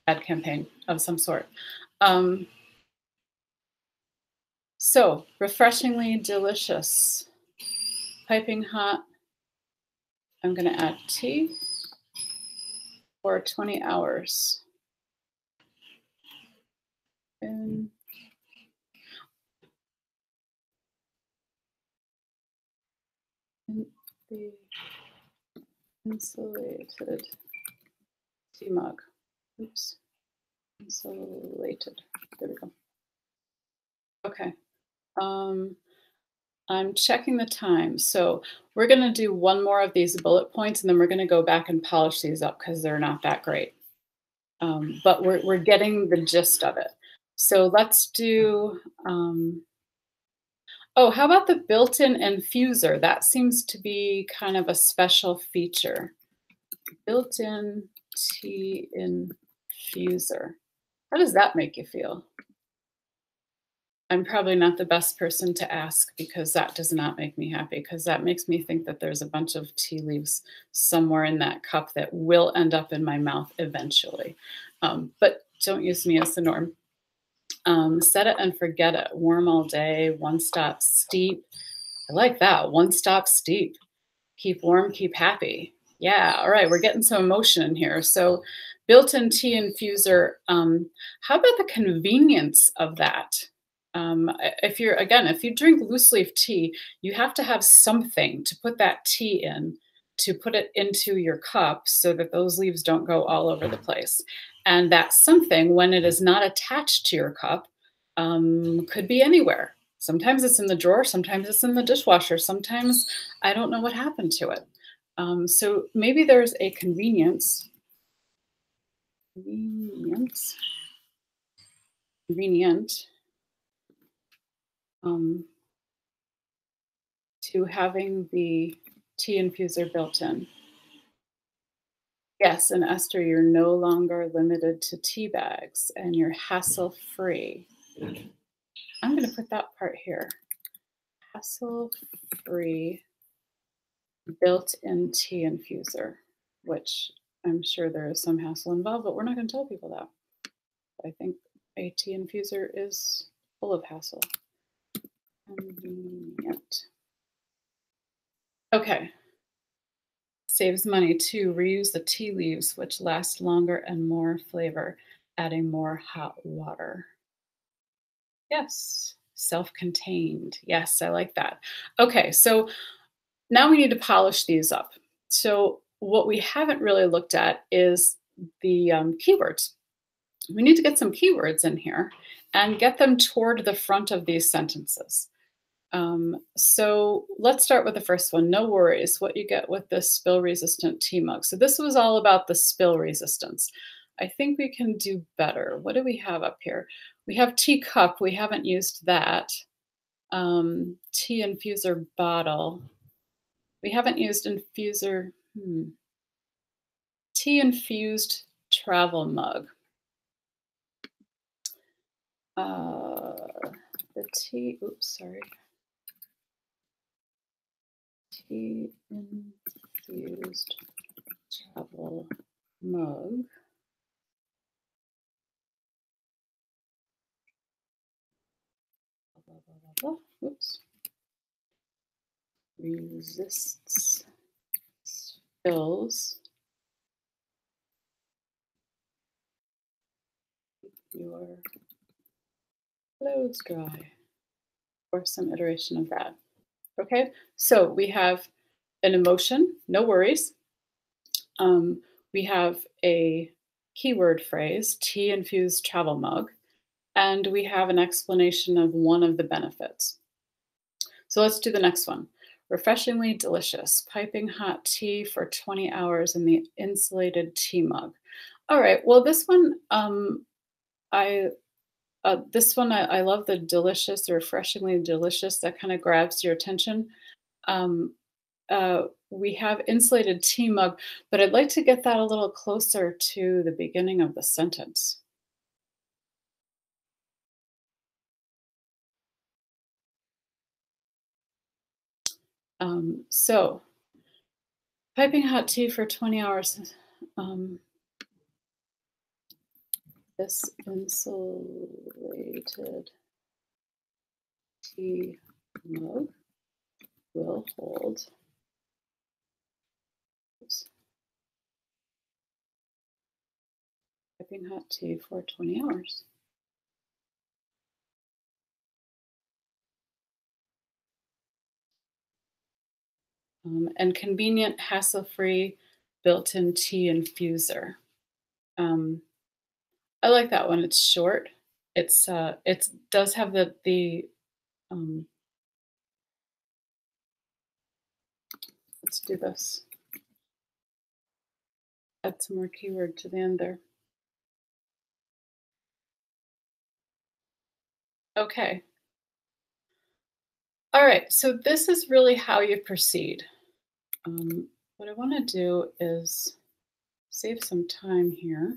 ad campaign of some sort. So refreshingly delicious, piping hot. I'm going to add tea for 20 hours. In the insulated tea mug. Oops. Insulated. There we go. Okay. I'm checking the time. So we're going to do one more of these bullet points, and then we're going to go back and polish these up because they're not that great. But we're getting the gist of it. So let's do, oh, how about the built-in infuser? That seems to be kind of a special feature. Built-in tea infuser. How does that make you feel? I'm probably not the best person to ask because that does not make me happy, because that makes me think that there's a bunch of tea leaves somewhere in that cup that will end up in my mouth eventually. But don't use me as the norm. Set it and forget it. Warm all day, one-stop steep. I like that, one-stop steep. Keep warm, keep happy. Yeah, all right, we're getting some emotion in here. So built-in tea infuser, how about the convenience of that? If you drink loose leaf tea, you have to have something to put that tea in, to put it into your cup so that those leaves don't go all over the place. And that something, when it is not attached to your cup, could be anywhere. Sometimes it's in the drawer, sometimes it's in the dishwasher, sometimes I don't know what happened to it. So maybe there's a convenient to having the tea infuser built in. Yes, and Esther, you're no longer limited to tea bags and you're hassle-free. I'm going to put that part here. Hassle-free built-in tea infuser, which I'm sure there is some hassle involved, but we're not going to tell people that. I think a tea infuser is full of hassle. Convenient. Okay. Saves money too. Reuse the tea leaves, which last longer and more flavor, adding more hot water. Yes. Self-contained. Yes, I like that. Okay, so now we need to polish these up. So what we haven't really looked at is the keywords. We need to get some keywords in here and get them toward the front of these sentences. So let's start with the first one. No worries, what you get with this spill resistant tea mug. So this was all about the spill resistance. I think we can do better. What do we have up here? We have teacup. We haven't used that. Tea infuser bottle. We haven't used infuser. Tea infused travel mug. The tea, oops, sorry. Tea infused travel mug. Oops. Resists spills. Your clothes dry, or some iteration of that. Okay, so we have an emotion, no worries. We have a keyword phrase, tea infused travel mug, and we have an explanation of one of the benefits. So let's do the next one. Refreshingly delicious, piping hot tea for 20 hours in the insulated tea mug. All right, well, this one, I love the delicious, refreshingly delicious. That kind of grabs your attention. Um, we have insulated tea mug, but I'd like to get that a little closer to the beginning of the sentence. So, piping hot tea for 20 hours. This insulated tea mug will hold. Piping hot tea for 20 hours. And convenient, hassle-free, built-in tea infuser. I like that one. It's short. It does have the. Let's do this. Add some more keyword to the end there. Okay. All right. So this is really how you proceed. What I want to do is save some time here.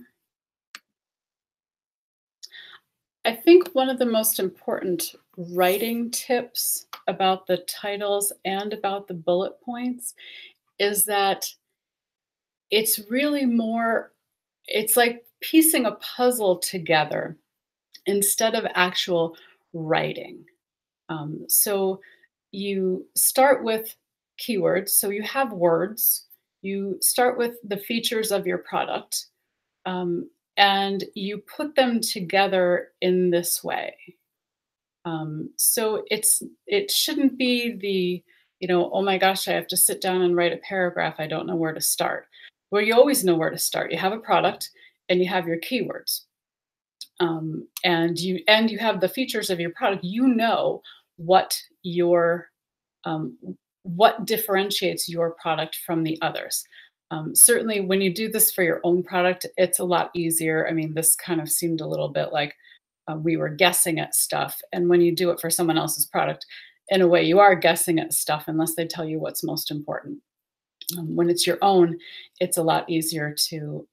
I think one of the most important writing tips about the titles and about the bullet points is that it's really more, it's like piecing a puzzle together instead of actual writing. So you start with keywords. So you have words, you start with the features of your product, and you put them together in this way. So it shouldn't be oh my gosh, I have to sit down and write a paragraph. I don't know where to start. Well, you always know where to start. You have a product and you have your keywords. And you have the features of your product. You know what what differentiates your product from the others. Certainly, when you do this for your own product, it's a lot easier. I mean, this kind of seemed a little bit like we were guessing at stuff. And when you do it for someone else's product, in a way, you are guessing at stuff unless they tell you what's most important. When it's your own, it's a lot easier to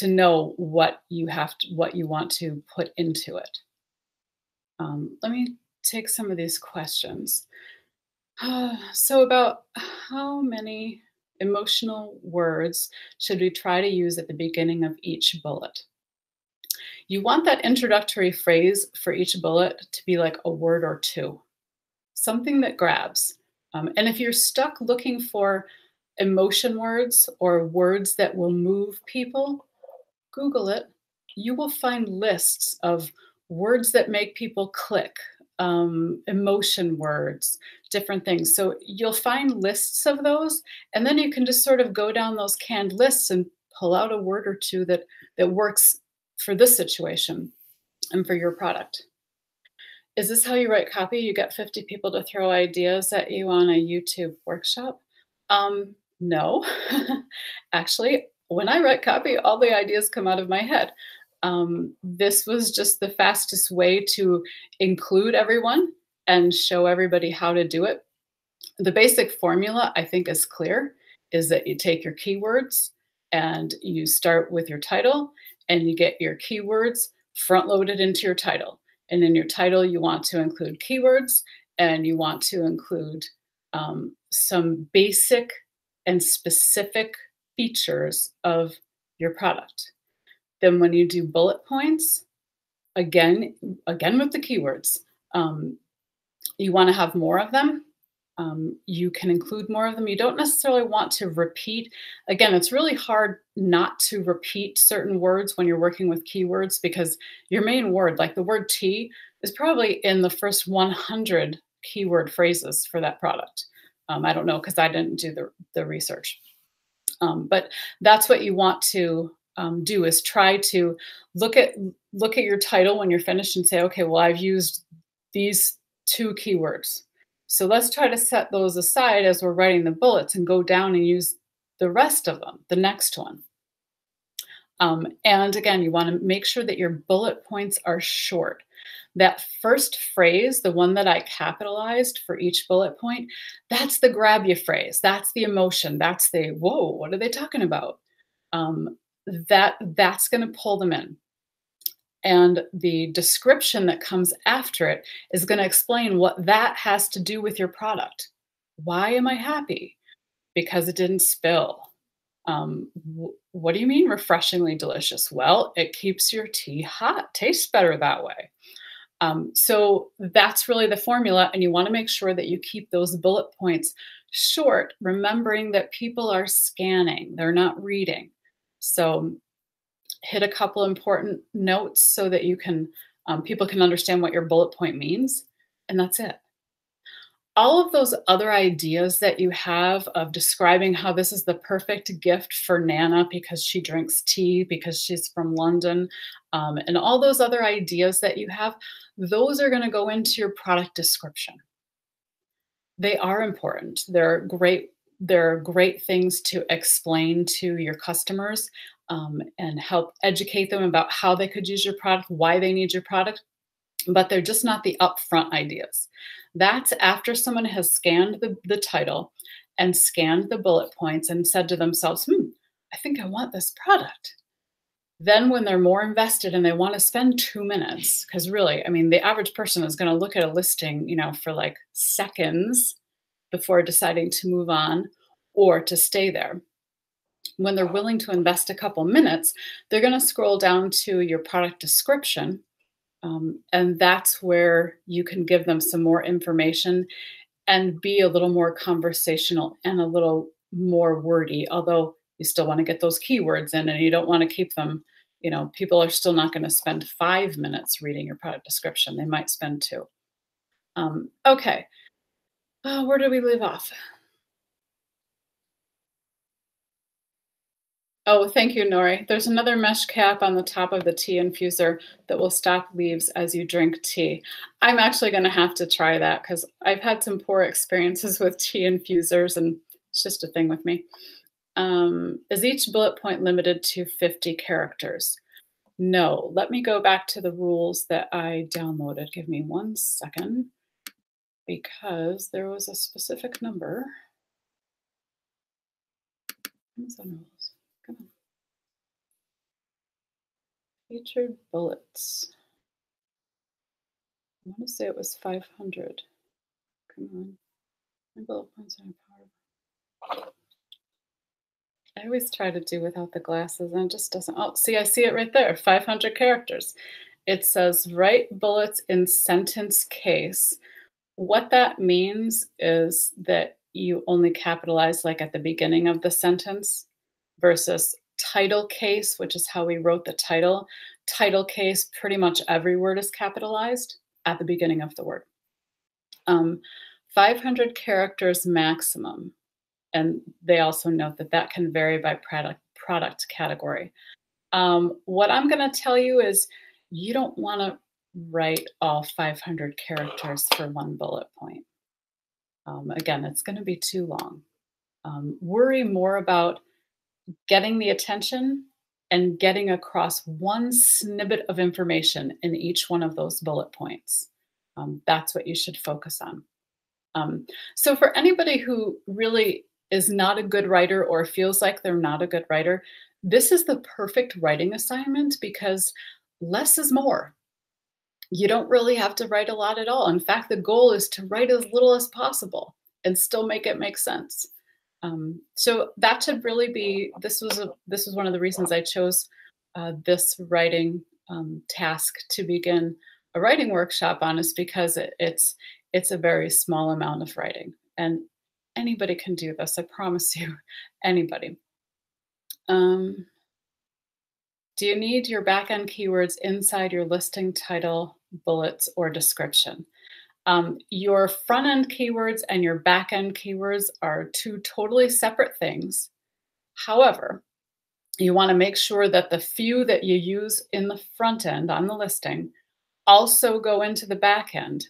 know what you want to put into it. Let me take some of these questions. So about how many emotional words should we try to use at the beginning of each bullet? You want that introductory phrase for each bullet to be like a word or two, something that grabs. And if you're stuck looking for emotion words or words that will move people, Google it. You will find lists of words that make people click, emotion words, different things. So you'll find lists of those, and then you can just sort of go down those canned lists and pull out a word or two that works for this situation and for your product. Is this how you write copy? You get 50 people to throw ideas at you on a YouTube workshop? No. Actually, when I write copy, all the ideas come out of my head. This was just the fastest way to include everyone and show everybody how to do it. The basic formula, I think, is clear, is that you take your keywords and you start with your title and you get your keywords front loaded into your title. And in your title, you want to include keywords and you want to include some basic and specific features of your product. Then when you do bullet points, again with the keywords, you want to have more of them. You can include more of them. You don't necessarily want to repeat. Again, it's really hard not to repeat certain words when you're working with keywords because your main word, like the word tea, is probably in the first 100 keyword phrases for that product. I don't know because I didn't do the research. But that's what you want to do is try to look at your title when you're finished and say, okay, well, I've used these 2 keywords. So let's try to set those aside as we're writing the bullets and go down and use the rest of them, the next one. And again, you want to make sure that your bullet points are short. That first phrase, the one that I capitalized for each bullet point, that's the grab you phrase. That's the emotion. That's the, whoa, what are they talking about? That's going to pull them in. And the description that comes after it is going to explain what that has to do with your product. Why am I happy? Because it didn't spill. What do you mean refreshingly delicious? Well, it keeps your tea hot, tastes better that way. So that's really the formula. And you want to make sure that you keep those bullet points short, remembering that people are scanning, they're not reading. So hit a couple important notes so that you can people can understand what your bullet point means, and that's it. All of those other ideas that you have of describing how this is the perfect gift for Nana because she drinks tea, because she's from London, and all those other ideas that you have, those are going to go into your product description. They are important. They're great things to explain to your customers and help educate them about how they could use your product, why they need your product, but they're just not the upfront ideas. That's after someone has scanned the title and scanned the bullet points and said to themselves, I think I want this product. Then when they're more invested and they want to spend 2 minutes, because really, I mean, the average person is going to look at a listing, for like seconds before deciding to move on or to stay there. When they're willing to invest a couple minutes, they're going to scroll down to your product description. And that's where you can give them some more information and be a little more conversational and a little more wordy, although you still want to get those keywords in and you don't want to keep them, people are still not going to spend 5 minutes reading your product description. They might spend 2. Okay. Where did we leave off? Oh, thank you, Nori. There's another mesh cap on the top of the tea infuser that will stop leaves as you drink tea. I'm actually going to have to try that because I've had some poor experiences with tea infusers and it's just a thing with me. Is each bullet point limited to 50 characters? No. Let me go back to the rules that I downloaded. Give me 1 second because there was a specific number. Amazon rules. Come on. Featured bullets. I want to say it was 500. Come on. My bullet points are powerful. I always try to do without the glasses and it just doesn't. Oh, see, I see it right there. 500 characters. It says write bullets in sentence case. What that means is that you only capitalize like at the beginning of the sentence versus title case, which is how we wrote the title. Title case, pretty much every word is capitalized at the beginning of the word. Um, 500 characters maximum. And they also note that that can vary by product category. What I'm going to tell you is you don't want to write all 500 characters for one bullet point. Again, it's going to be too long. Worry more about getting the attention and getting across one snippet of information in each one of those bullet points. That's what you should focus on. So for anybody who really is not a good writer or feels like they're not a good writer, this is the perfect writing assignment because less is more. You don't really have to write a lot at all. In fact, the goal is to write as little as possible and still make it make sense. So that should really be. This was one of the reasons I chose this writing task to begin a writing workshop on, is because it's a very small amount of writing, and anybody can do this. I promise you, anybody. Do you need your backend keywords inside your listing title, bullets, or description? Your front end keywords and your back end keywords are two totally separate things. However, you want to make sure that the few that you use in the front end on the listing also go into the back end.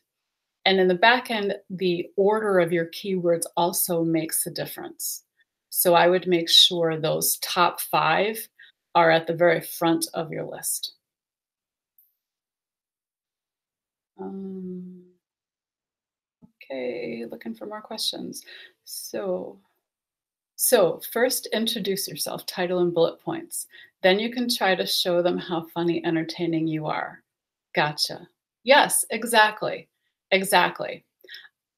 And in the back end, the order of your keywords also makes a difference. So I would make sure those top 5 are at the very front of your list. Okay, looking for more questions. So first introduce yourself, title and bullet points. Then you can try to show them how funny, entertaining you are. Gotcha. Yes, exactly. Exactly.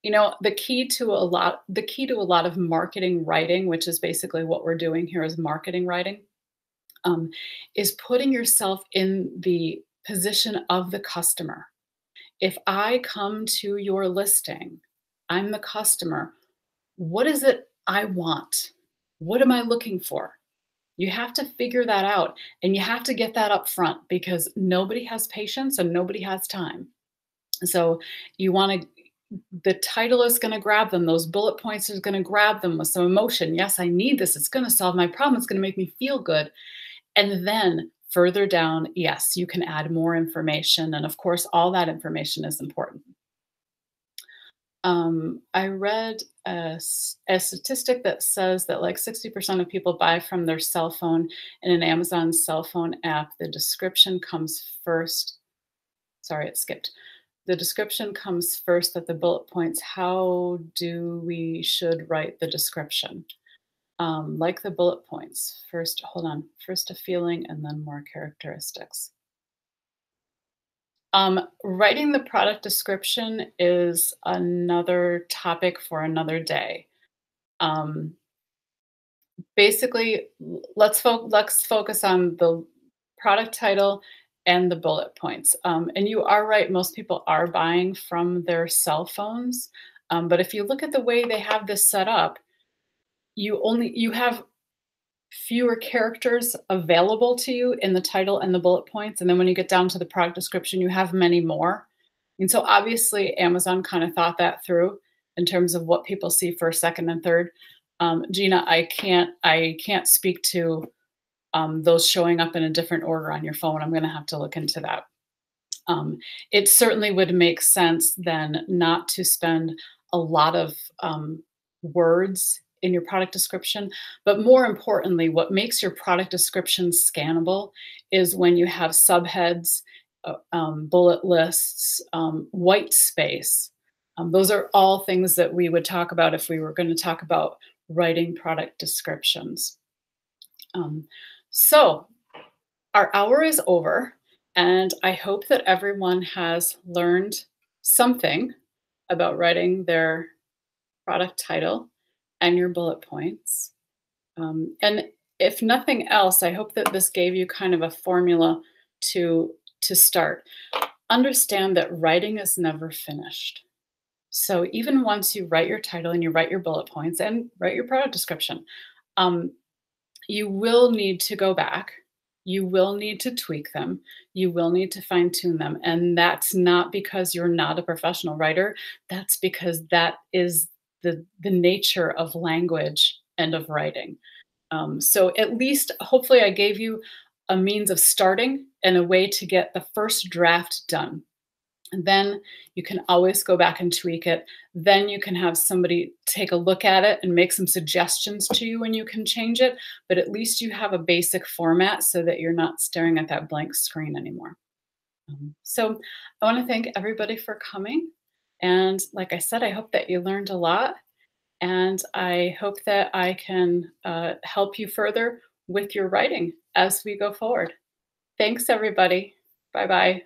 You know, the key to a lot of marketing writing, which is basically what we're doing here is marketing writing, is putting yourself in the position of the customer. If I come to your listing, I'm the customer. What is it I want? What am I looking for? You have to figure that out, and you have to get that up front because nobody has patience and nobody has time. So you want to, the title is going to grab them. Those bullet points is going to grab them with some emotion. Yes, I need this. It's going to solve my problem. It's going to make me feel good. And then further down, yes, you can add more information. And of course, all that information is important. I read a statistic that says that like 60% of people buy from their cell phone in an Amazon cell phone app. The description comes first. Sorry, it skipped. The description comes first at the bullet points. How do we should write the description? Like the bullet points. First, hold on. First a feeling and then more characteristics. Writing the product description is another topic for another day. Basically, let's focus on the product title and the bullet points. And you are right, most people are buying from their cell phones. But if you look at the way they have this set up, you have fewer characters available to you in the title and the bullet points. And then when you get down to the product description, you have many more. And so obviously Amazon kind of thought that through in terms of what people see first, second, and third. Gina, I can't speak to those showing up in a different order on your phone. I'm going to have to look into that. It certainly would make sense then not to spend a lot of words in your product description. But more importantly, what makes your product description scannable is when you have subheads, bullet lists, white space. Those are all things that we would talk about if we were going to talk about writing product descriptions. So our hour is over, and I hope that everyone has learned something about writing their product title and your bullet points. And if nothing else, I hope that this gave you kind of a formula to start. Understand that writing is never finished. So even once you write your title and you write your bullet points and write your product description, um, you will need to go back. You will need to tweak them. You will need to fine tune them. And that's not because you're not a professional writer. That's because that is the nature of language and of writing. So at least, hopefully, I gave you a means of starting and a way to get the first draft done. And then you can always go back and tweak it. Then you can have somebody take a look at it and make some suggestions to you when you can change it. But at least you have a basic format so that you're not staring at that blank screen anymore. So I want to thank everybody for coming. And like I said, I hope that you learned a lot. And I hope that I can help you further with your writing as we go forward. Thanks, everybody. Bye bye.